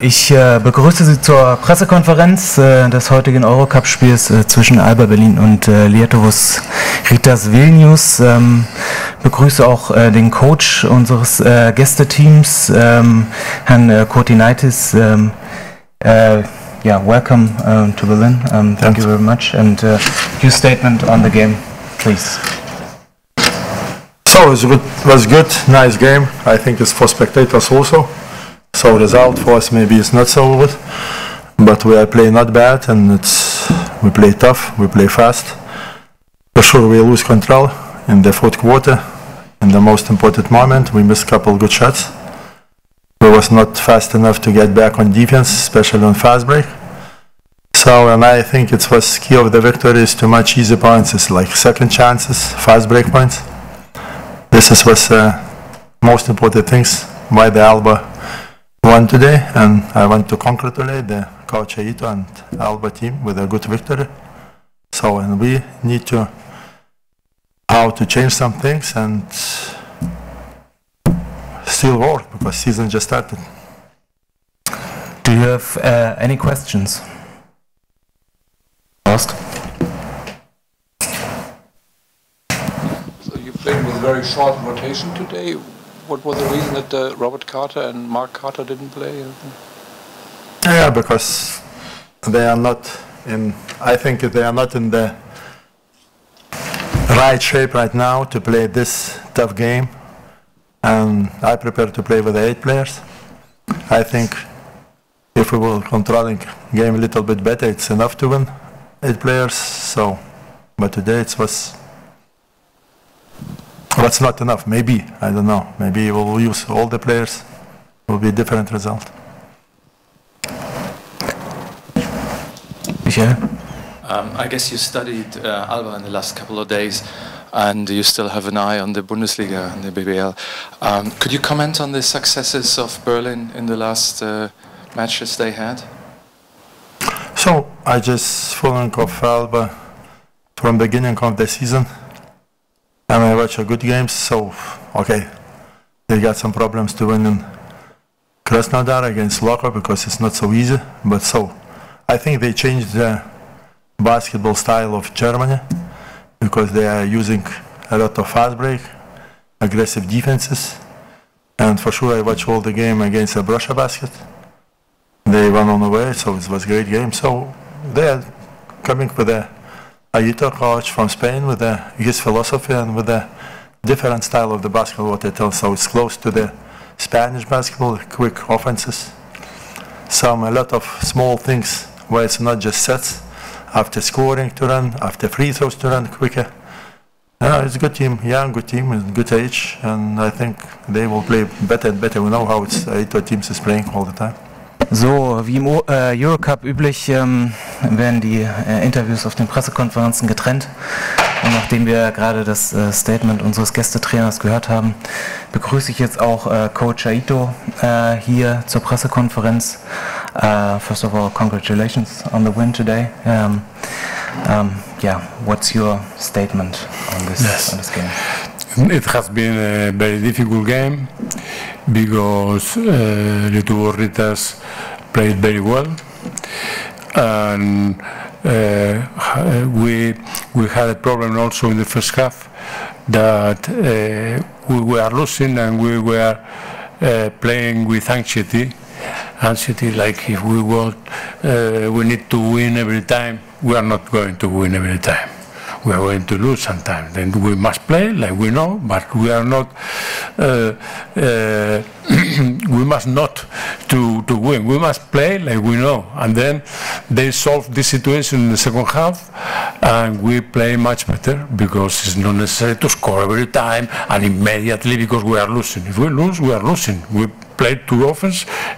Ich begrüße Sie zur Pressekonferenz des heutigen EuroCup-Spiels zwischen ALBA Berlin und Lietuvos Rytas Vilnius. Begrüße auch den Coach unseres Gästeteams, Herrn Kurtinaitis. Welcome to Berlin. Thank you very much. And your statement on the game, please. So it was good, nice game. I think it's for spectators also. So result for us maybe it's not so good, but we are playing not bad, and we play tough, we play fast. For sure we lose control in the fourth quarter. In the most important moment we missed a couple good shots. We was not fast enough to get back on defense, especially on fast break. So, and I think it was key of the victory is too much easy points, it's like second chances, fast break points. This was most important things why the ALBA won today, and I want to congratulate the coach Aito and ALBA team with a good victory. So, and we need to how to change some things and still work because season just started. Do you have any questions? Ask. So you played with a very short rotation today. What was the reason that Robert Carter and Mark Carter didn't play? Yeah, because they are not in. I think they are not in the right shape right now to play this tough game. And I prepare to play with the 8 players. I think if we will controlling game a little bit better, it's enough to win 8 players. So, but today it was. That's not enough. Maybe, I don't know. Maybe we'll use all the players. It will be a different result. Michael? I guess you studied ALBA in the last couple of days, and you still have an eye on the Bundesliga and the BBL. Could you comment on the successes of Berlin in the last matches they had? So, I just following of ALBA from the beginning of the season. And I watch a good games, so, okay, they got some problems to win in Krasnodar against Loko because it's not so easy, but so, I think they changed the basketball style of Germany because they are using a lot of fast break, aggressive defenses, and for sure I watch all the game against the Brusha basket. They won on the way, so it was a great game, so they are coming with a Aito coach from Spain with his philosophy and with a different style of the basketball what they tell. So it's close to the Spanish basketball, quick offenses. A lot of small things where it's not just sets after scoring to run, after free throws to run quicker. It's a good team, young, good team, and good age, and I think they will play better and better. We know how it's Aito teams is playing all the time. So, wie im Eurocup üblich werden die Interviews auf den Pressekonferenzen getrennt. Und nachdem wir gerade das Statement unseres Gästetrainers gehört haben, begrüße ich jetzt auch Coach Aito hier zur Pressekonferenz. First of all, congratulations on the win today. What's your statement on this game? It has been a very difficult game because Lietuvos Rytas played very well, and we had a problem also in the first half that we were losing and we were playing with anxiety, like if we want, we need to win every time. We are not going to win every time. We are going to lose sometimes. Then we must play like we know, but we are not. We must not to win. We must play like we know, and then they solve this situation in the second half, and we play much better because it's not necessary to score every time and immediately because we are losing. If we lose, we are losing. We play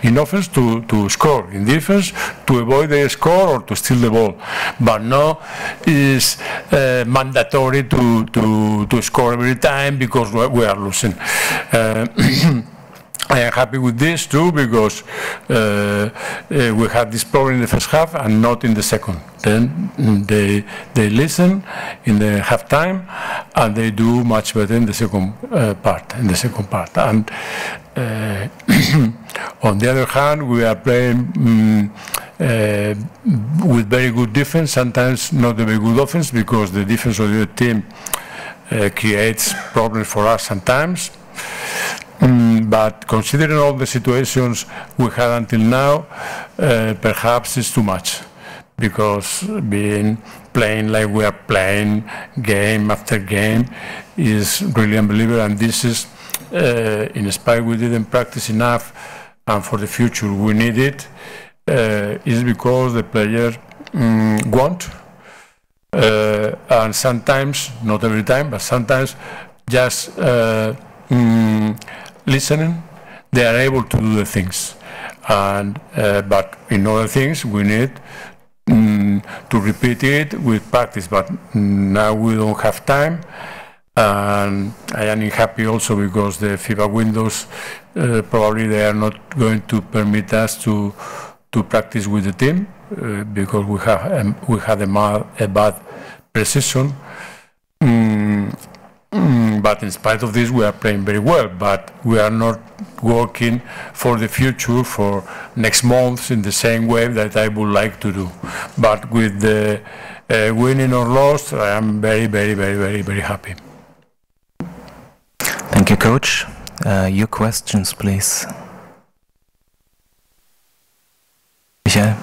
in offense to score, in defense to avoid the score or to steal the ball, but no is mandatory to score every time because we are losing. I am happy with this too because we had this problem in the first half and not in the second. Then they listen in the halftime and they do much better in the second part. And On the other hand, we are playing with very good defense, sometimes not a very good offense, because the defense of the team creates problems for us sometimes. But considering all the situations we had until now, perhaps it's too much, because playing like we are playing game after game is really unbelievable, and this is, in spite we didn't practice enough, and for the future we need it, is because the players want, and sometimes, not every time, but sometimes just listening, they are able to do the things. And but in other things we need to repeat it with practice, but now we don't have time. And I am happy also because the FIBA windows probably they are not going to permit us to practice with the team because we had a bad pre-season. But in spite of this, we are playing very well. But we are not working for the future, for next month, in the same way that I would like to do. But with the winning or loss, I am very, very, very, very, very happy. Thank you, Coach. Your questions, please. Michael.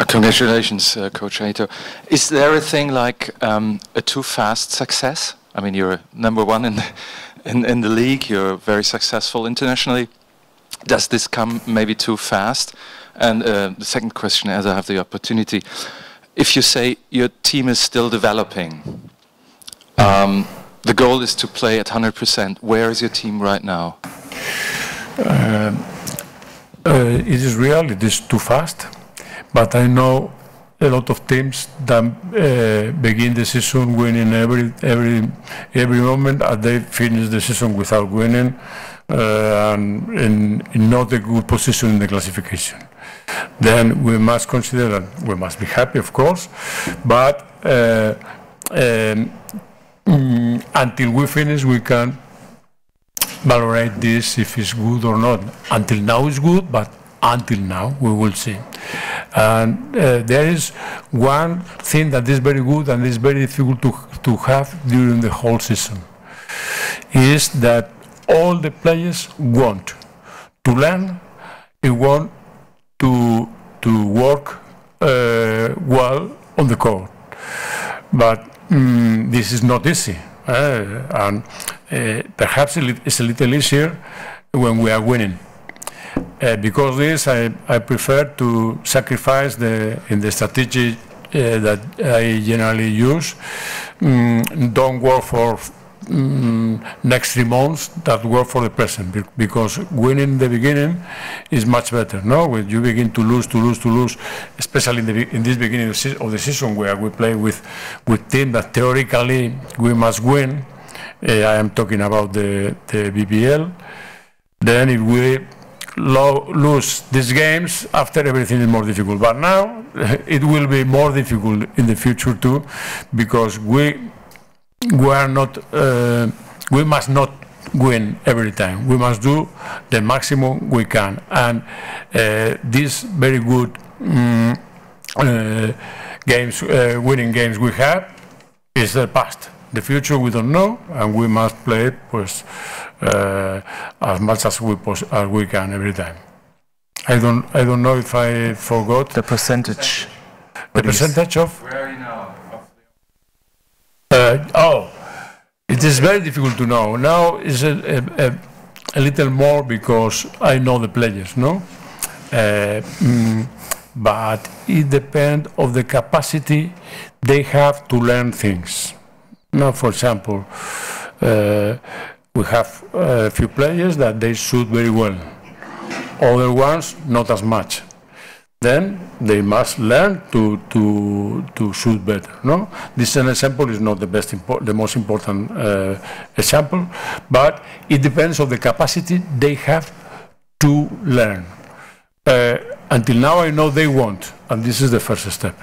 Congratulations, Coach Aito. Is there a thing like a too fast success? I mean, you're #1 in the league. You're very successful internationally. Does this come maybe too fast? And the second question, as I have the opportunity, if you say your team is still developing, the goal is to play at 100%. Where is your team right now? It is real. It is too fast. But I know a lot of teams that begin the season winning every moment, and they finish the season without winning, and in not a good position in the classification. Then we must consider that we must be happy, of course, but until we finish, we can valorate this if it's good or not. Until now, it's good, but until now, we will see. And there is one thing that is very good and is very difficult to have during the whole season, is that all the players want to learn, they want to work well on the court. But this is not easy, and perhaps it's a little easier when we are winning. Because this, I prefer to sacrifice in the strategy that I generally use. Don't work for next 3 months, that work for the present, because winning in the beginning is much better. No, when you begin to lose, especially in this beginning of the season where we play with teams that theoretically we must win. I am talking about the BBL. Then if we lose these games, after everything is more difficult. But now it will be more difficult in the future too, because we must not win every time. We must do the maximum we can. And these very good games, winning games we have, is the past. The future we don't know, and we must play it as much as we can every time. I don't know if I forgot the percentage. The percentage of? Where are you now? It is very difficult to know. Now is a little more because I know the players, no? But it depends on the capacity they have to learn things. Now, for example, we have a few players that they shoot very well. Other ones, not as much. Then they must learn to shoot better. No, this is an example. Is not the most important example, but it depends on the capacity they have to learn. Until now, I know they want, and this is the first step.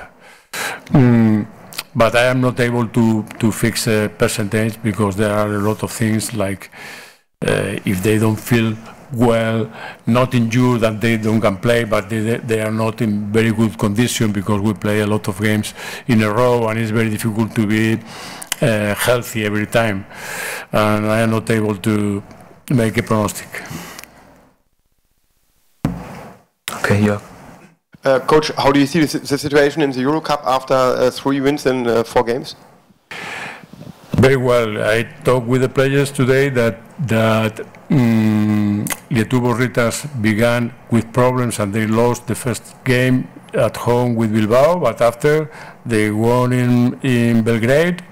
But I am not able to fix a percentage because there are a lot of things like if they don't feel well, not injured and they can play, but they are not in very good condition because we play a lot of games in a row and it's very difficult to be healthy every time. And I am not able to make a prognostic. Okay, yeah. Coach, how do you see the situation in the EuroCup after 3 wins in 4 games? Very well. I talked with the players today that Lietuvos Rytas began with problems and they lost the first game at home with Bilbao, but after they won in Belgrade,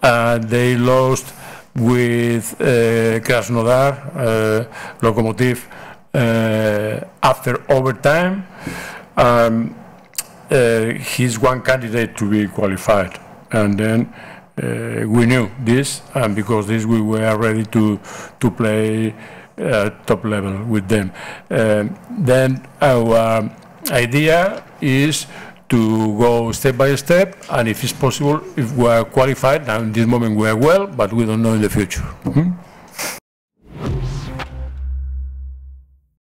they lost with Krasnodar, Lokomotiv, after overtime. He's one candidate to be qualified, and then we knew this, and because this we were ready to play top level with them. Then our idea is to go step by step, and if it's possible, if we are qualified, now in this moment we are well, but we don't know in the future.